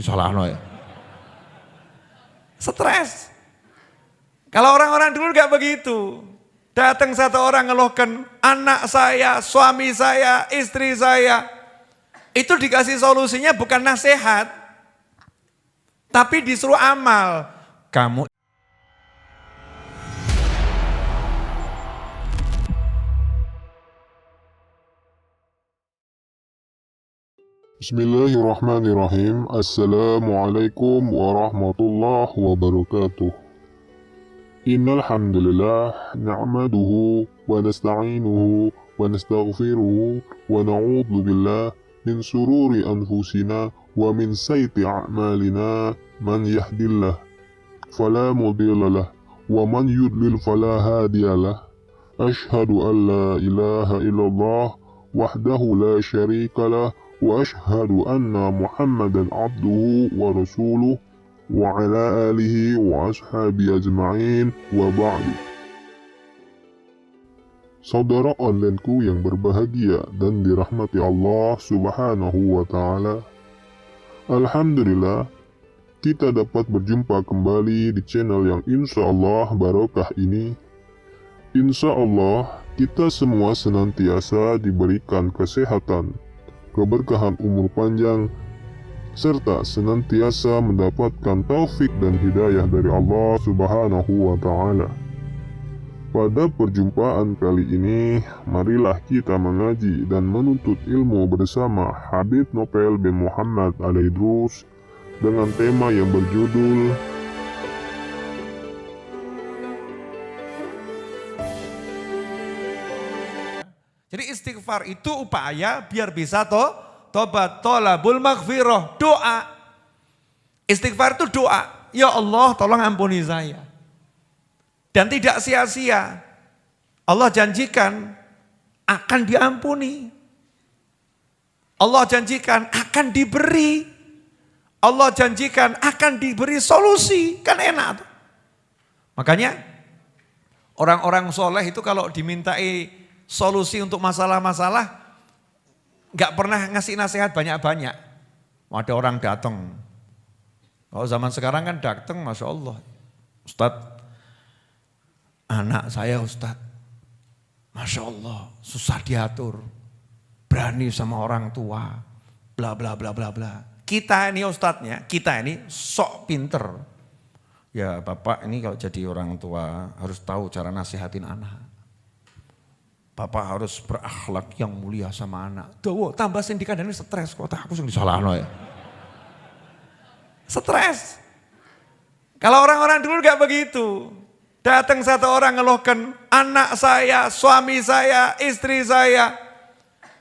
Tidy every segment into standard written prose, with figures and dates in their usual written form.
disalahno ya. Stres. Kalau orang-orang dulu gak begitu. Datang satu orang ngeluhkan anak saya, suami saya, istri saya. Itu dikasih solusinya bukan nasihat. Tapi disuruh amal. Kamu Bismillahirrahmanirrahim. Assalamualaikum warahmatullahi wabarakatuh. Innal hamdalillah na'maduhu wa nasta'inuhu wa nastaghfiruhu wa na'udzu billah min sururi anfusina wa min sayyiati a'malina. Man yahdihillahu fala mudilla lahu wa man yudlil fala hadiya lahu. Ashhadu an la ilaha illallah wahdahu la syarika lahu wa ashhadu anna Muhammadan abduhu wa rasuluh wa ala alihi wa ashabi ajma'in wa ba'du. Saudara onlineku yang berbahagia dan dirahmati Allah subhanahu wa ta'ala, alhamdulillah kita dapat berjumpa kembali di channel yang insya Allah barokah ini. Insya Allah kita semua senantiasa diberikan kesehatan, keberkahan umur panjang, serta senantiasa mendapatkan taufik dan hidayah dari Allah subhanahu wa ta'ala. Pada perjumpaan kali ini, marilah kita mengaji dan menuntut ilmu bersama Habib Nopel bin Muhammad Al-Idrus dengan tema yang berjudul Jadi istighfar itu upaya biar bisa tobat, tolabul maghfirah, doa. Istighfar itu doa. Ya Allah tolong ampuni saya. Dan tidak sia-sia. Allah janjikan akan diampuni. Allah janjikan akan diberi. Allah janjikan akan diberi solusi. Kan enak. Makanya orang-orang soleh itu kalau dimintai solusi untuk masalah-masalah, gak pernah ngasih nasihat banyak-banyak. Ada orang datang. Kalau zaman sekarang kan datang, Masya Allah. Ustadz, anak saya Ustadz, Masya Allah, susah diatur. Berani sama orang tua, bla bla bla bla bla. Kita ini Ustadznya, kita ini sok pinter. Ya Bapak ini kalau jadi orang tua harus tahu cara nasihatin anak. Bapak harus berakhlak yang mulia sama anak. Dawa, tambah sindikan dan ini stres. Kok aku yang disalahno ya. Stres. Kalau orang-orang dulu gak begitu. Datang satu orang ngeluhkan anak saya, suami saya, istri saya.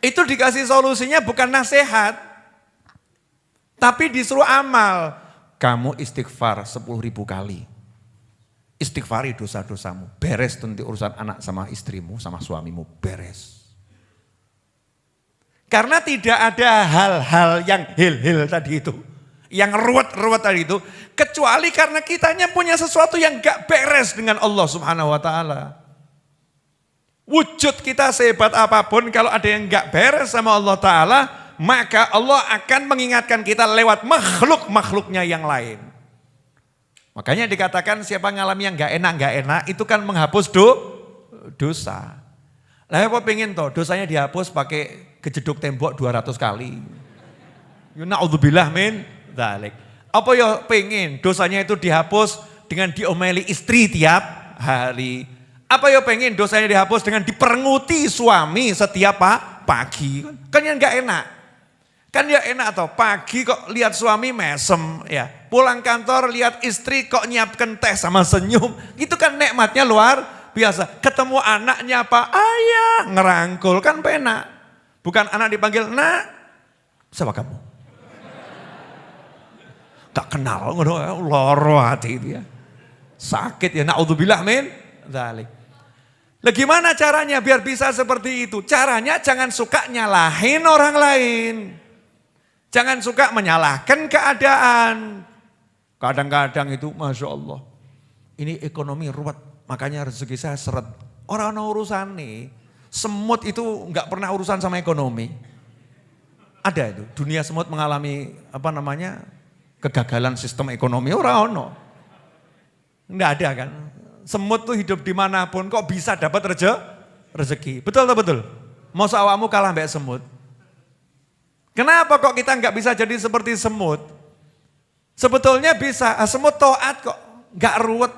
Itu dikasih solusinya bukan nasihat. Tapi disuruh amal. Kamu istighfar 10.000 kali. Istighfari dosa-dosamu, beres nanti urusan anak sama istrimu, sama suamimu, beres. Karena tidak ada hal-hal yang hil-hil tadi itu, yang ruwet-ruwet tadi itu, kecuali karena kitanya punya sesuatu yang gak beres dengan Allah subhanahu wa ta'ala. Wujud kita sehebat apapun, kalau ada yang gak beres sama Allah ta'ala, maka Allah akan mengingatkan kita lewat makhluk-makhluknya yang lain. Makanya dikatakan siapa ngalami yang gak enak itu kan menghapus dosa. Lah apa pengen toh dosanya dihapus pakai kejeduk tembok 200 kali. Na'udzubillah min dzalik. Apa ya pengen dosanya itu dihapus dengan diomeli istri tiap hari. Apa ya pengen dosanya dihapus dengan diperenguti suami setiap pagi. Kan yang gak enak. Kan ya enak toh pagi kok lihat suami mesem ya. Pulang kantor lihat istri kok nyiapkan teh sama senyum. Itu kan nikmatnya luar biasa. Ketemu anaknya apa? Ayah ngerangkul kan penak. Bukan anak dipanggil nak. Siapa kamu? Gak kenal. Loro hati itu ya. Sakit ya. Na'udzubillah min dzalik. Lah gimana caranya biar bisa seperti itu? Caranya jangan suka nyalahin orang lain. Jangan suka menyalahkan keadaan. Kadang-kadang itu Masya Allah. Ini ekonomi ruwet. Makanya rezeki saya seret. Orang-orang urusan nih. Semut itu enggak pernah urusan sama ekonomi. Ada itu. Dunia semut mengalami kegagalan sistem ekonomi ora ono. Enggak ada kan. Semut tuh hidup dimanapun kok bisa dapat rezeki. Betul atau betul? Mau awakmu kalah mbak semut. Kenapa kok kita nggak bisa jadi seperti semut? Sebetulnya bisa, semut taat kok, nggak ruwet.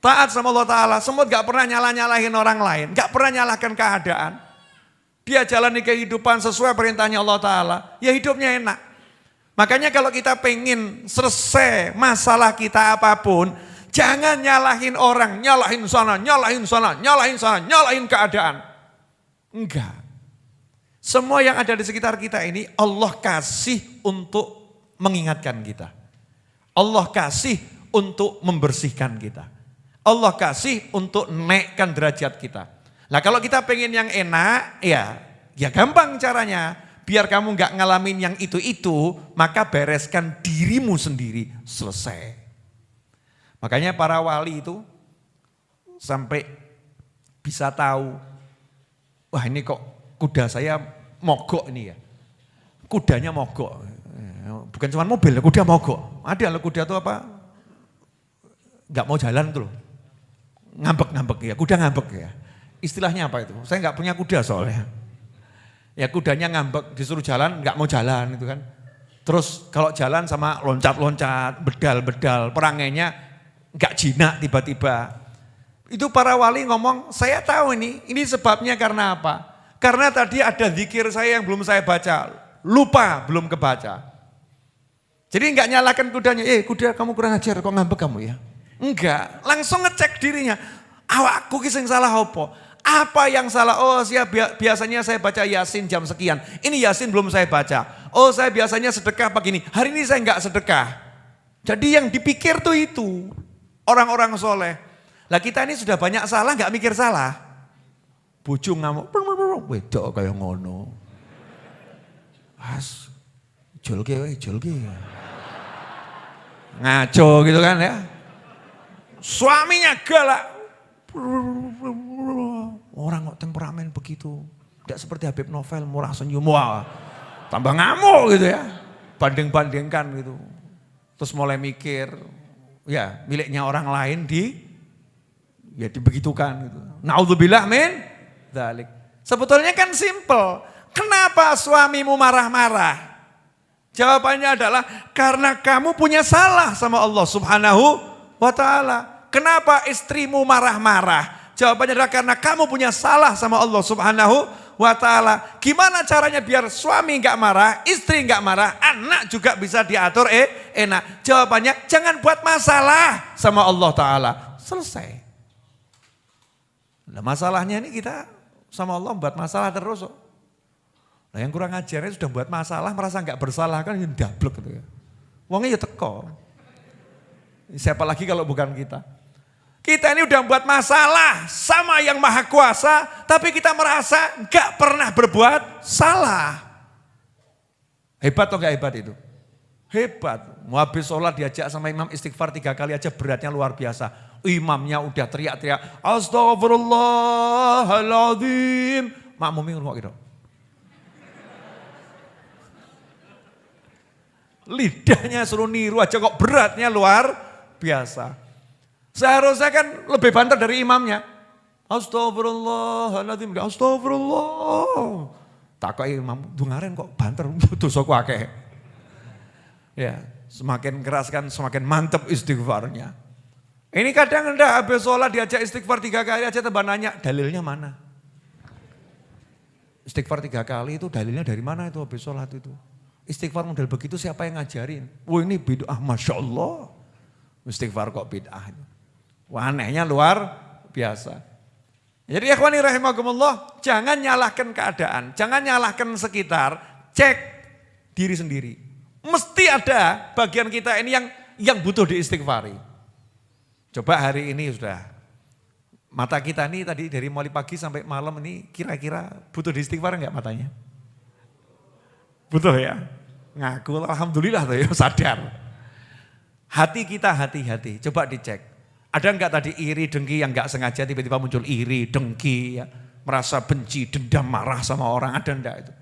Taat sama Allah Ta'ala, semut nggak pernah nyalahin orang lain, nggak pernah nyalahkan keadaan. Dia jalani kehidupan sesuai perintahnya Allah Ta'ala, ya hidupnya enak. Makanya kalau kita pengen selesai masalah kita apapun, jangan nyalahin orang, nyalahin sana, nyalahin sana, nyalahin sana, nyalahin keadaan. Enggak. Semua yang ada di sekitar kita ini Allah kasih untuk mengingatkan kita. Allah kasih untuk membersihkan kita. Allah kasih untuk naikkan derajat kita. Nah kalau kita pengen yang enak, ya gampang caranya. Biar kamu nggak ngalamin yang itu, maka bereskan dirimu sendiri, selesai. Makanya para wali itu sampai bisa tahu, wah ini kok kuda saya mogok ini ya. Kudanya mogok, bukan cuma mobil, kuda mogok. Ada loh kuda itu apa, nggak mau jalan tuh loh. Ngambek ya, kuda ngambek ya. Istilahnya apa itu? Saya nggak punya kuda soalnya. Ya kudanya ngambek, disuruh jalan, nggak mau jalan itu kan. Terus kalau jalan sama loncat-loncat, bedal-bedal, perangainya nggak jinak tiba-tiba. Itu para wali ngomong, saya tahu ini sebabnya karena apa? Karena tadi ada zikir saya yang belum saya baca, lupa belum kebaca. Jadi nggak nyalakan kudanya, kuda kamu kurang ajar, kok ngambek kamu ya? Enggak, langsung ngecek dirinya. Awakku ki sing salah apa? Apa yang salah? Oh, biasanya saya baca Yasin jam sekian. Ini Yasin belum saya baca. Oh, saya biasanya sedekah begini. Hari ini saya enggak sedekah. Jadi yang dipikir tuh itu orang-orang soleh. Lah kita ini sudah banyak salah, enggak mikir salah. Bojo ngamuk, wedok kayak ngono. As, jolke. Ngaco gitu kan ya. Suaminya galak. Orang kok temperamen begitu. Tidak seperti Habib Novel, murah senyum. Wah, tambah ngamuk gitu ya. Banding-bandingkan gitu. Terus mulai mikir, ya miliknya orang lain dibegitukan gitu. Naudzubillah min dzalik. Sebetulnya kan simple. Kenapa suamimu marah-marah? Jawabannya adalah karena kamu punya salah sama Allah Subhanahu wa ta'ala. Kenapa istrimu marah-marah? Jawabannya adalah karena kamu punya salah sama Allah Subhanahu wa ta'ala. Gimana caranya biar suami enggak marah, istri enggak marah, anak juga bisa diatur enak? Jawabannya jangan buat masalah sama Allah Ta'ala. Selesai. Nah, masalahnya ini kita sama Allah buat masalah terus. Nah yang kurang ajarnya sudah buat masalah, merasa enggak bersalah kan yang dablek gitu ya. Wongnya ya teko. Siapa lagi kalau bukan kita? Kita ini udah buat masalah sama yang maha kuasa, tapi kita merasa gak pernah berbuat salah. Hebat atau gak hebat itu? Hebat. Mau habis sholat diajak sama imam istighfar 3 kali aja beratnya luar biasa. Imamnya udah teriak-teriak, astagfirullahaladzim. Makmumnya ngomong gitu. Lidahnya suruh niru aja kok beratnya luar biasa. Seharusnya kan lebih banter dari imamnya. Astagfirullahaladzim, astagfirullah. Takut imam, dungaren kok banter, dosaku akeh. Ya, semakin keras kan semakin mantep istighfarnya. Ini kadang enggak habis sholat diajak istighfar 3 kali aja tambah nanya, dalilnya mana? Istighfar 3 kali itu dalilnya dari mana itu habis sholat itu? Istighfar model begitu siapa yang ngajarin? Wah ini bid'ah, Masya Allah. Istighfar kok bid'ah. Wah anehnya luar biasa. Jadi ikhwani rahimakumullah, jangan nyalahkan keadaan, jangan nyalahkan sekitar, cek diri sendiri. Mesti ada bagian kita ini yang butuh diistighfari. Coba hari ini sudah, mata kita ini tadi dari mulai pagi sampai malam ini kira-kira butuh diistighfar enggak matanya? Butuh ya? Ngaku alhamdulillah tuh ya sadar. Hati kita hati-hati, coba dicek. Ada enggak tadi iri, dengki yang enggak sengaja tiba-tiba muncul iri, dengki, ya, merasa benci, dendam, marah sama orang, ada enggak itu?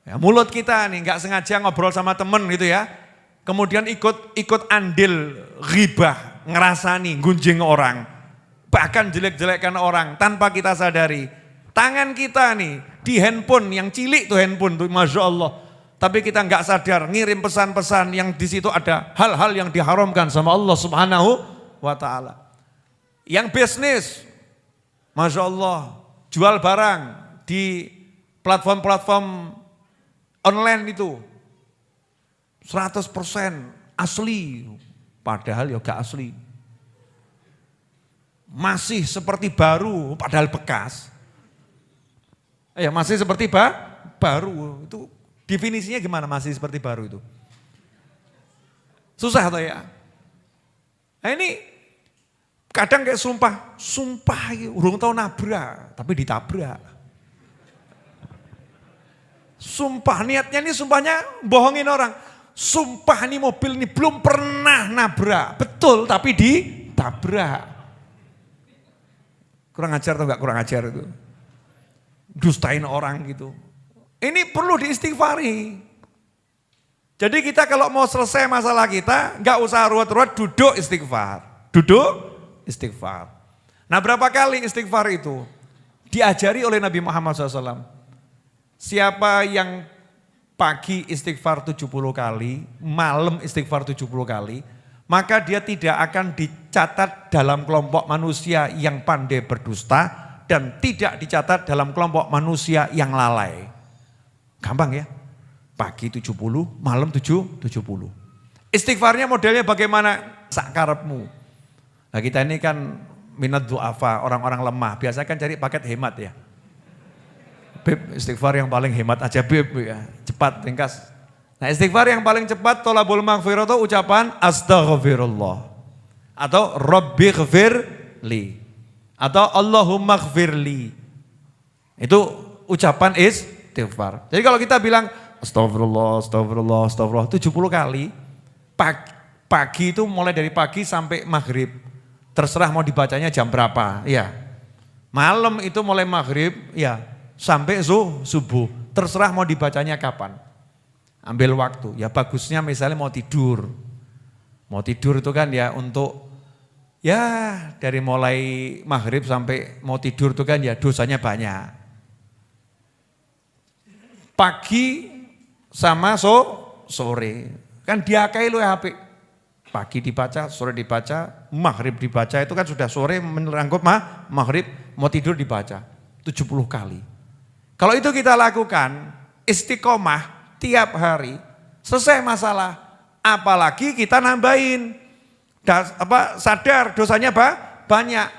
Ya, mulut kita nih enggak sengaja ngobrol sama temen gitu ya. kemudian ikut andil ghibah, ngerasani, gunjing orang, bahkan jelek-jelekkan orang tanpa kita sadari. Tangan kita nih di handphone yang cilik tuh handphone tuh, masya Allah. Tapi kita nggak sadar ngirim pesan-pesan yang di situ ada hal-hal yang diharamkan sama Allah Subhanahu wa Ta'ala. Yang bisnis, masya Allah, jual barang di platform-platform online itu 100% asli, padahal ya gak asli. Masih seperti baru, padahal bekas. Ya masih seperti baru, itu definisinya gimana masih seperti baru itu? Susah atau ya? Nah ini kadang kayak sumpah urung tahu nabrak, tapi ditabrak. Sumpah niatnya ini sumpahnya bohongin orang. Sumpah ini mobil ini belum pernah nabrak. Betul tapi ditabrak. Kurang ajar atau enggak kurang ajar itu? Dustain orang gitu. Ini perlu diistighfari. Jadi kita kalau mau selesai masalah kita, enggak usah ruwet-ruwet, duduk istighfar. Duduk istighfar. Nah berapa kali istighfar itu? Diajari oleh Nabi Muhammad SAW. Siapa yang pagi istighfar 70 kali, malam istighfar 70 kali, maka dia tidak akan dicatat dalam kelompok manusia yang pandai berdusta dan tidak dicatat dalam kelompok manusia yang lalai. Gampang ya? Pagi 70, malam 70. Istighfarnya modelnya bagaimana? Sakarepmu. Nah kita ini kan minat du'afa, orang-orang lemah, biasa kan cari paket hemat ya. Beb, istighfar yang paling hemat aja Beb, ya. Cepat, ringkas. Nah istighfar yang paling cepat, tolabul maghfirah itu ucapan astaghfirullah. Atau Rabbi ghfirli. Atau Allahumma ghfirli. Itu ucapan istighfar. Jadi kalau kita bilang astagfirullah, astagfirullah, astagfirullah 70 kali, pagi itu mulai dari pagi sampai maghrib. Terserah mau dibacanya jam berapa, ya. Malam itu mulai maghrib, ya. Sampai subuh, terserah mau dibacanya kapan. Ambil waktu, ya bagusnya misalnya mau tidur. Mau tidur itu kan ya untuk, ya dari mulai maghrib sampai mau tidur itu kan ya dosanya banyak. Pagi sama sore, kan diakai lu ya HP. Pagi dibaca, sore dibaca, maghrib dibaca, itu kan sudah sore menerangkup maghrib, mau tidur dibaca 70 kali. Kalau itu kita lakukan, istiqomah tiap hari, selesai masalah. Apalagi kita nambahin, sadar dosanya banyak.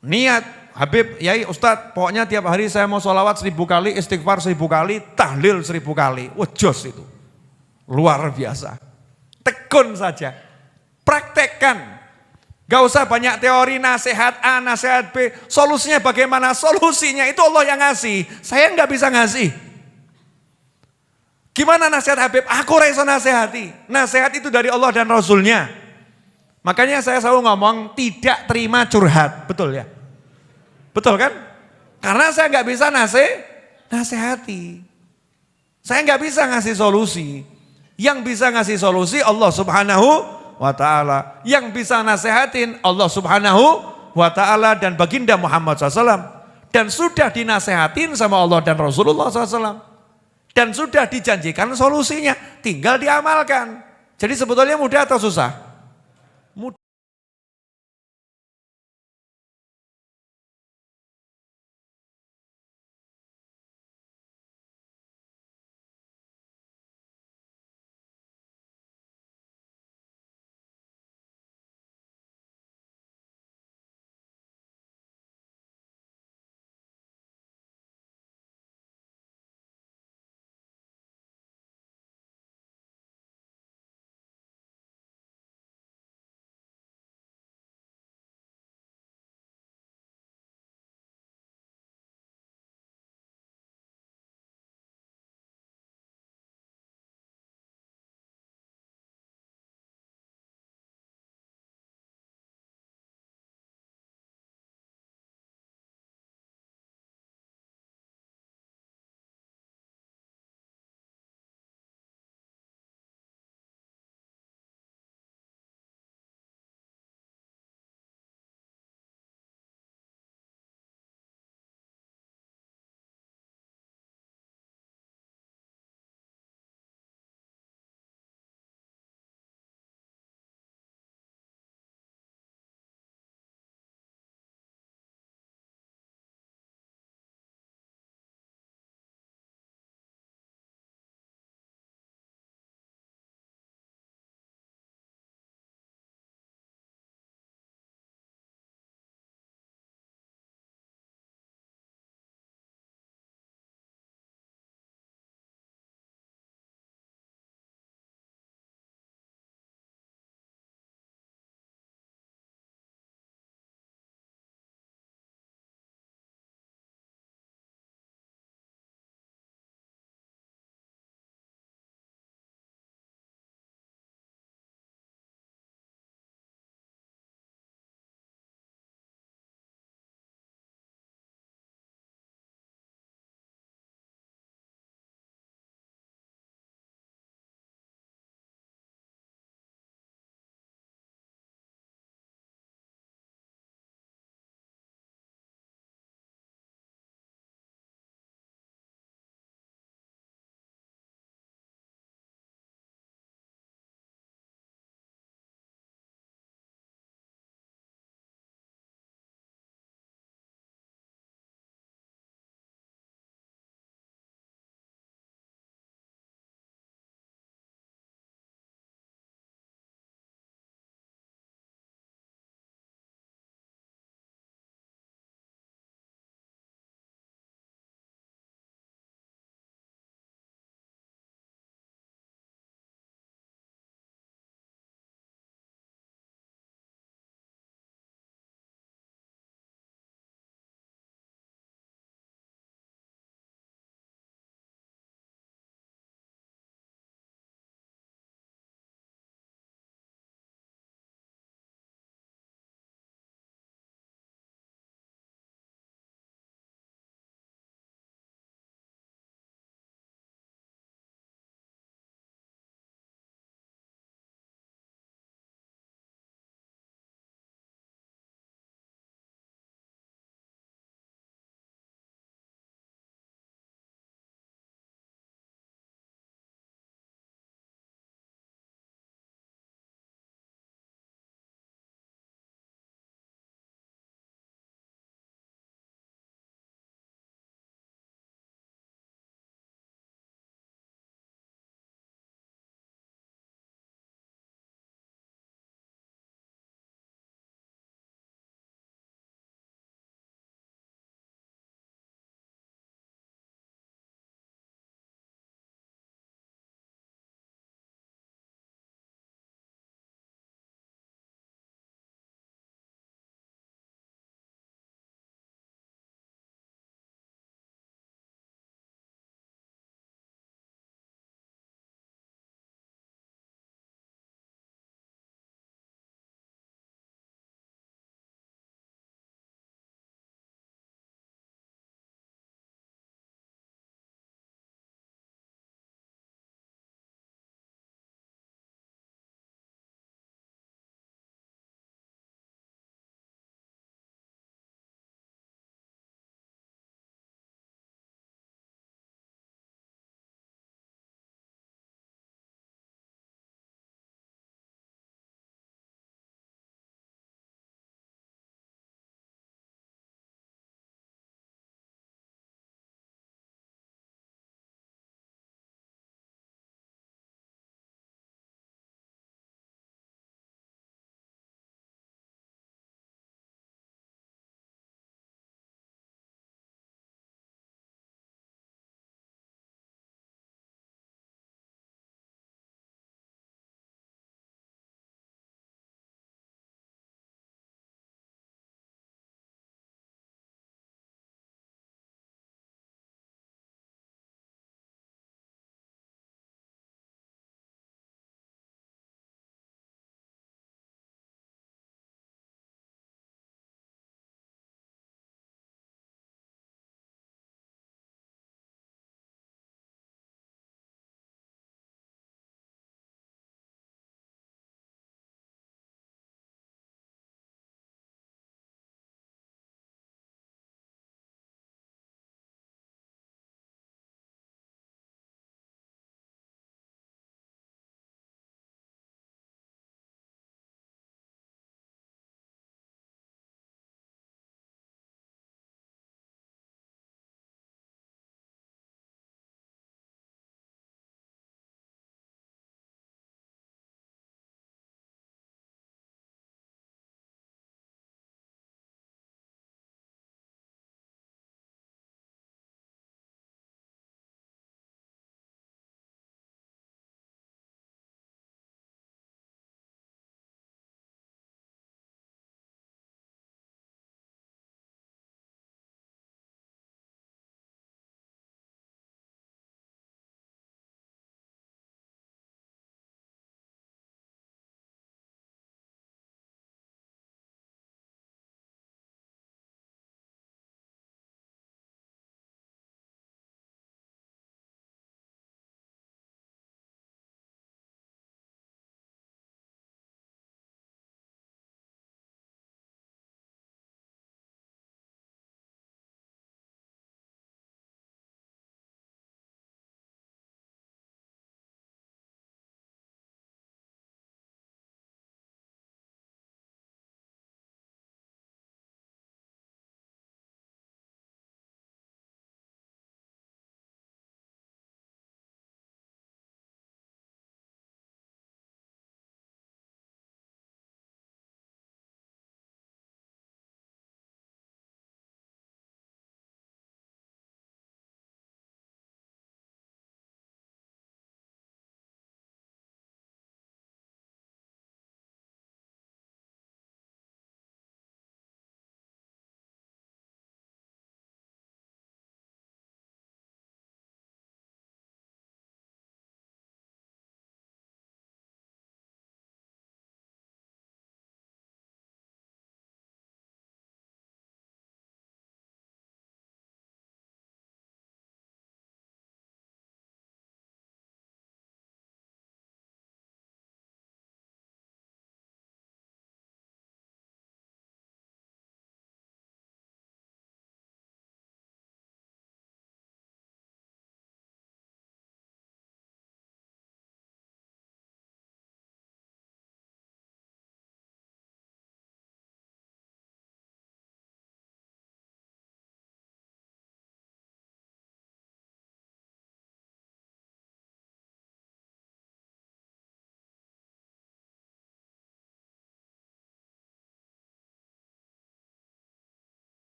Niat, Habib, Yai, Ustadz, pokoknya tiap hari saya mau sholawat 1000 kali, istighfar 1000 kali, tahlil 1000 kali. Wajos itu, luar biasa. Tekun saja, praktekkan. Gak usah banyak teori, nasihat A, nasihat B. Solusinya bagaimana? Solusinya itu Allah yang ngasih. Saya gak bisa ngasih. Gimana nasihat Habib? Aku rasa nasihati. Nasihat itu dari Allah dan Rasulnya. Makanya saya selalu ngomong tidak terima curhat. Betul ya? Betul kan? Karena saya gak bisa nasihati. Saya gak bisa ngasih solusi. Yang bisa ngasih solusi Allah Subhanahu wa ta'ala. Yang bisa nasehatin Allah Subhanahu wa ta'ala dan baginda Muhammad SAW. Dan sudah dinasehatin sama Allah dan Rasulullah SAW. Dan sudah dijanjikan solusinya, tinggal diamalkan. Jadi sebetulnya mudah atau susah?